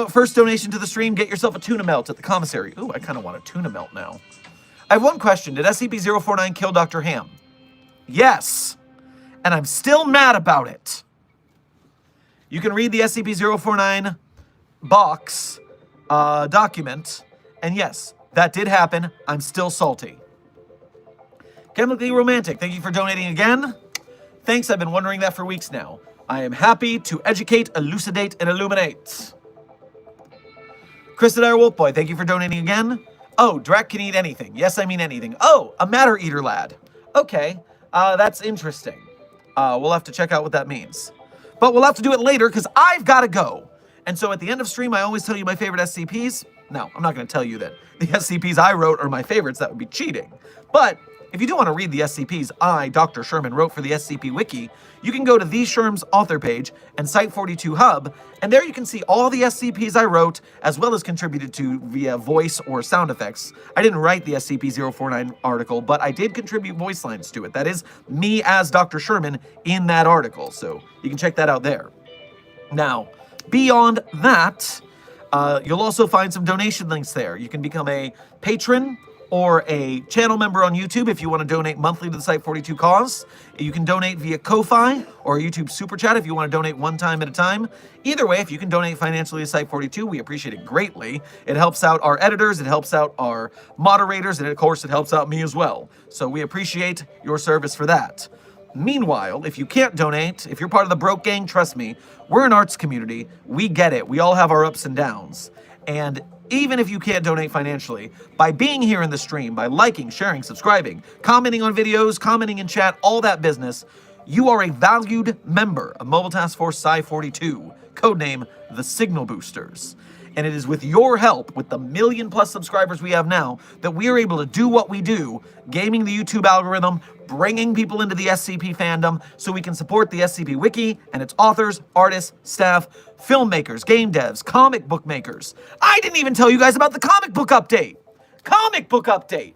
first donation to the stream. Get yourself a tuna melt at the commissary. Ooh, I kind of want a tuna melt now. I have one question. Did SCP-049 kill Dr. Ham? Yes. And I'm still mad about it. You can read the SCP-049 box document. And yes, that did happen. I'm still salty. Chemically Romantic, thank you for donating again. Thanks, I've been wondering that for weeks now. I am happy to educate, elucidate, and illuminate. Chris the Dire Wolfboy, thank you for donating again. Oh, Drac can eat anything. Yes, I mean anything. Oh, a Matter Eater lad. Okay, that's interesting. We'll have to check out what that means. But we'll have to do it later because I've got to go. And so at the end of stream, I always tell you my favorite SCPs. No, I'm not going to tell you that the SCPs I wrote are my favorites. That would be cheating. But if you do want to read the SCPs I, Dr. Sherman, wrote for the SCP Wiki, you can go to the Sherm's author page and Site 42 Hub, and there you can see all the SCPs I wrote, as well as contributed to via voice or sound effects. I didn't write the SCP-049 article, but I did contribute voice lines to it. That is me as Dr. Sherman in that article, so you can check that out there. Now, Beyond that, you'll also find some donation links there. You can become a patron or a channel member on YouTube if you want to donate monthly to the Site42 cause. You can donate via Ko-Fi or YouTube Super Chat if you want to donate one time at a time. Either way, if you can donate financially to Site42, we appreciate it greatly. It helps out our editors, it helps out our moderators, and of course, it helps out me as well. So we appreciate your service for that. Meanwhile, if you can't donate, if you're part of the broke gang, trust me, we're an arts community. We get it. We all have our ups and downs. And even if you can't donate financially, by being here in the stream, by liking, sharing, subscribing, commenting on videos, commenting in chat, all that business, you are a valued member of Mobile Task Force Psi-42, codename the Signal Boosters. And it is with your help, with the 1 million+ subscribers we have now, that we are able to do what we do, gaming the YouTube algorithm, bringing people into the SCP fandom, so we can support the SCP Wiki and its authors, artists, staff, filmmakers, game devs, comic book makers. I didn't even tell you guys about the comic book update! Comic book update!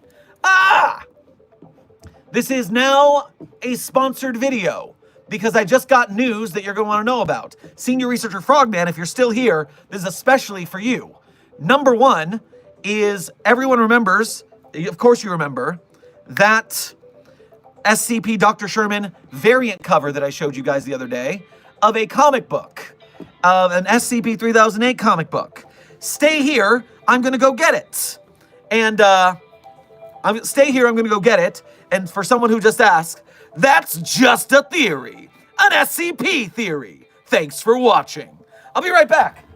This is now a sponsored video, because I just got news that you're going to want to know about. Senior Researcher Frogman, if you're still here, this is especially for you. Number one is, everyone remembers, of course you remember, that SCP Dr. Sherman variant cover that I showed you guys the other day of a comic book, an SCP-3008 comic book. Stay here, I'm going to go get it. And stay here, I'm going to go get it. And for someone who just asked, that's just a theory. An SCP theory. Thanks for watching. I'll be right back.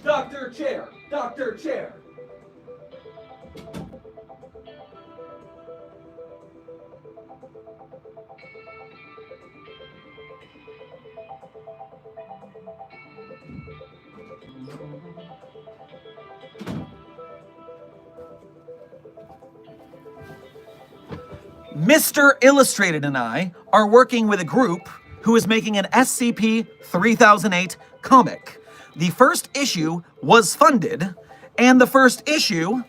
Dr. Chair. Dr. Chair. Mr. Illustrated and I are working with a group who is making an SCP-3008 comic. The first issue was funded, and the first issue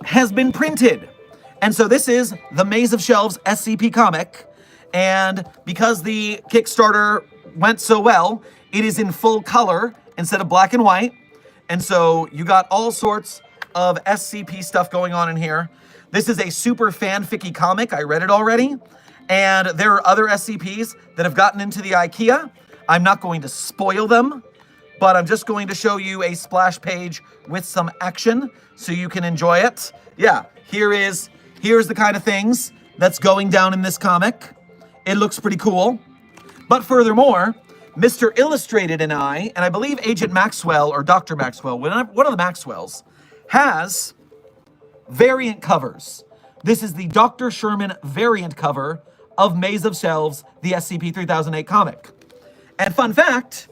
has been printed. And so this is the Maze of Shelves SCP comic, and because the Kickstarter went so well, it is in full color instead of black and white. And so you got all sorts of SCP stuff going on in here. This is a super fanficky comic. I read it already. And there are other SCPs that have gotten into the IKEA. I'm not going to spoil them, but I'm just going to show you a splash page with some action so you can enjoy it. Yeah, here's the kind of things that's going down in this comic. It looks pretty cool. But furthermore, Mr. Illustrated and I believe Agent Maxwell or Dr. Maxwell, one of the Maxwells, has variant covers. This is the Dr. Sherman variant cover of Maze of Shelves, the SCP-3008 comic. And fun fact,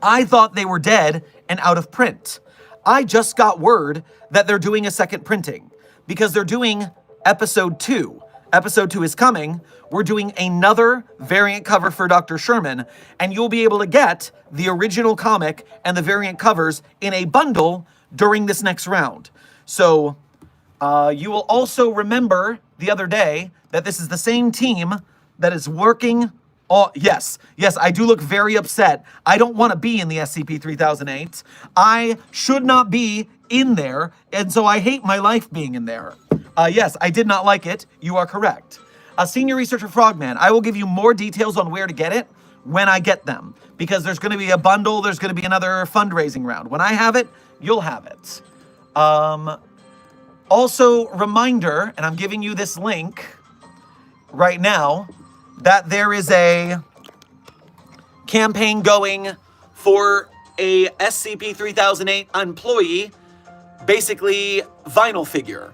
I thought they were dead and out of print. I just got word that they're doing a second printing because they're doing episode 2. Episode 2 is coming. We're doing another variant cover for Dr. Sherman, and you'll be able to get the original comic and the variant covers in a bundle during this next round. So you will also remember the other day that this is the same team that is working on... Yes, I do look very upset. I don't want to be in the SCP-3008. I should not be in there, and so I hate my life being in there. Yes, I did not like it. You are correct. Senior Researcher Frogman, I will give you more details on where to get it when I get them, because there's going to be a bundle, there's going to be another fundraising round. When I have it, you'll have it. Also, reminder, and I'm giving you this link right now, that there is a campaign going for a SCP-3008 employee, basically vinyl figure.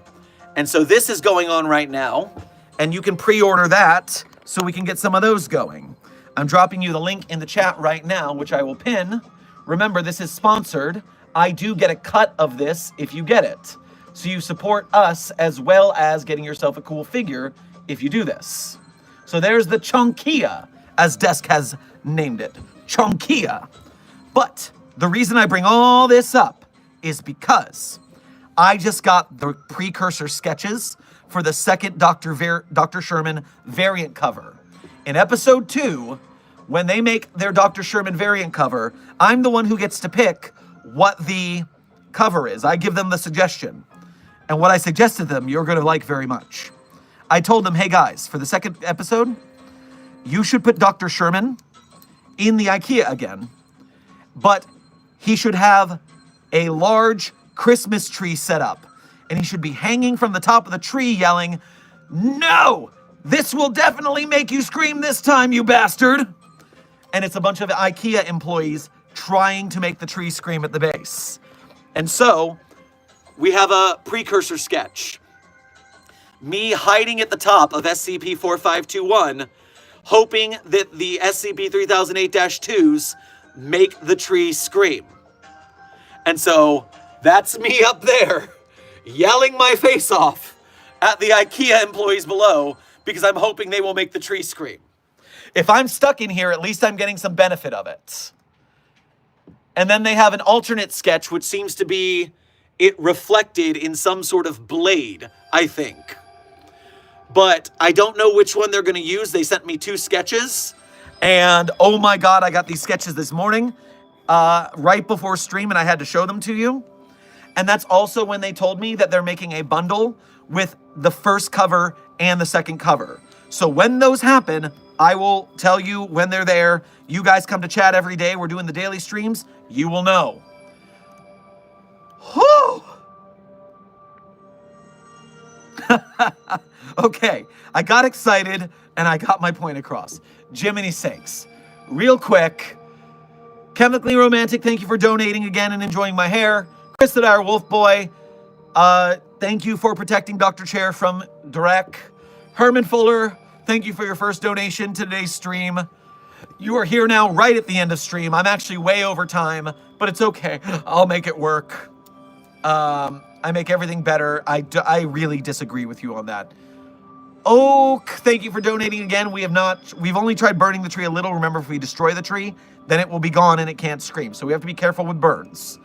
And so this is going on right now, and you can pre-order that so we can get some of those going. I'm dropping you the link in the chat right now, which I will pin. Remember, this is sponsored. I do get a cut of this if you get it. So you support us as well as getting yourself a cool figure if you do this. So there's the Chonkia, as Desk has named it. Chonkia. But the reason I bring all this up is because I just got the precursor sketches for the second Dr. Sherman variant cover. In episode 2, when they make their Dr. Sherman variant cover, I'm the one who gets to pick what the cover is. I give them the suggestion. And what I suggested them, you're going to like very much. I told them, hey guys, for the second episode, you should put Dr. Sherman in the IKEA again, but he should have a large Christmas tree set up, and he should be hanging from the top of the tree yelling, "No! This will definitely make you scream this time, you bastard!" And it's a bunch of IKEA employees trying to make the tree scream at the base. And so, we have a precursor sketch. Me hiding at the top of SCP-4521, hoping that the SCP-3008-2s make the tree scream. And so, that's me up there, yelling my face off at the IKEA employees below, because I'm hoping they will make the tree scream. If I'm stuck in here, at least I'm getting some benefit of it. And then they have an alternate sketch, which seems to be it reflected in some sort of blade, I think. But I don't know which one they're going to use. They sent me 2 sketches. And oh my God, I got these sketches this morning, right before stream, and I had to show them to you. And that's also when they told me that they're making a bundle with the first cover and the second cover. So when those happen, I will tell you when they're there. You guys come to chat every day. We're doing the daily streams. You will know. Whew. Okay, I got excited and I got my point across. Jiminy sakes. Real quick, Chemically Romantic, thank you for donating again and enjoying my hair. Chris the Dire Wolf Boy, thank you for protecting Dr. Chair from Direct. Herman Fuller, thank you for your first donation to today's stream. You are here now right at the end of stream. I'm actually way over time, but it's okay. I'll make it work. I make everything better. I really disagree with you on that. Oak, thank you for donating again. We've only tried burning the tree a little. Remember, if we destroy the tree, then it will be gone and it can't scream. So we have to be careful with burns.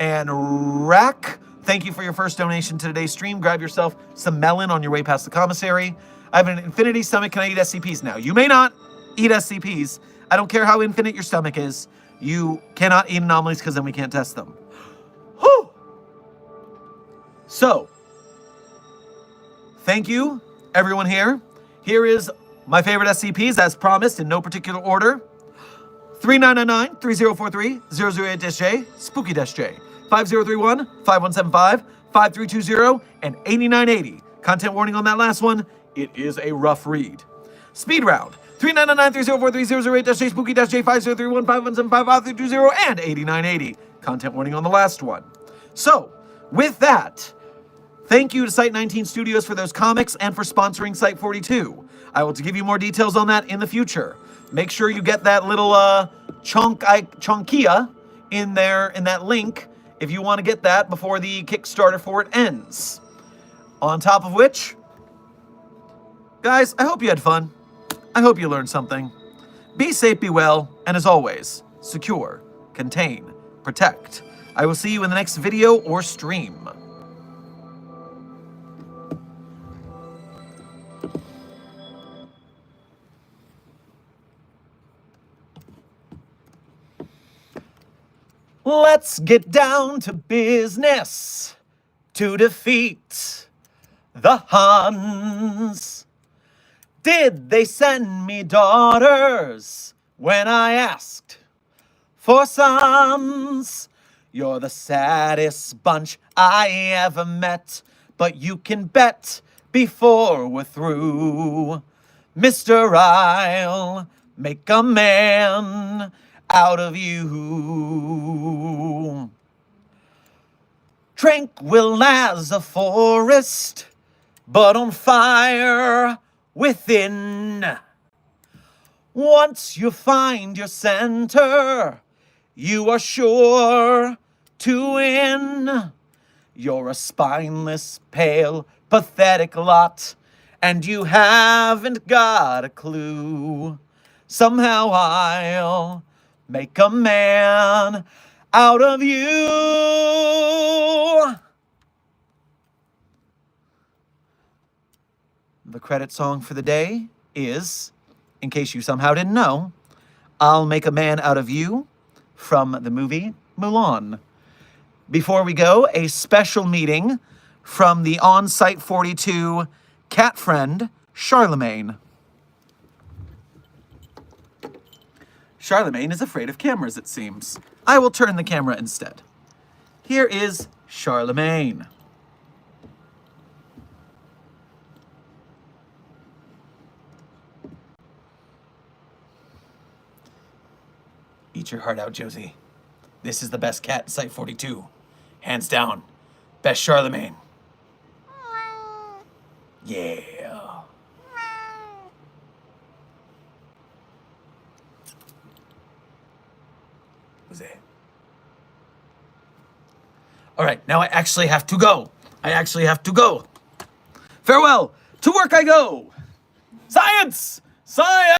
And Rack, thank you for your first donation to today's stream. Grab yourself some melon on your way past the commissary. I have an infinity stomach. Can I eat SCPs now? You may not eat SCPs. I don't care how infinite your stomach is. You cannot eat anomalies because then we can't test them. Whew. So, thank you, everyone here. Here is my favorite SCPs, as promised, in no particular order. 3999, 3043, 008-J, Spooky-J, 5031, 5175, 5320, and 8980. Content warning on that last one, it is a rough read. Speed round, 3999, 3043, 008-J, Spooky-J, 5031, 5175, 5320, and 8980. Content warning on the last one. So, with that, thank you to Site 19 Studios for those comics and for sponsoring Site 42. I will give you more details on that in the future. Make sure you get that little chunkia in there, in that link, if you want to get that before the Kickstarter for it ends. On top of which, guys, I hope you had fun. I hope you learned something. Be safe, be well, and as always, secure, contain, protect. I will see you in the next video or stream. Let's get down to business to defeat the Huns. Did they send me daughters when I asked for sons? You're the saddest bunch I ever met, but you can bet before we're through, Mr. I'll make a man out of you. Tranquil as a forest, but on fire within. Once you find your center, you are sure to win. You're a spineless, pale, pathetic lot, and you haven't got a clue. Somehow I'll make a man out of you. The credit song for the day is, in case you somehow didn't know, I'll Make a Man Out of You from the movie Mulan. Before we go, a special meeting from the on-site 42 cat friend, Charlemagne. Charlemagne is afraid of cameras, it seems. I will turn the camera instead. Here is Charlemagne. Eat your heart out, Josie. This is the best cat in Site 42. Hands down. Best Charlemagne. Yeah. Who's that? All right, now I actually have to go. Farewell. To work I go. Science! Science!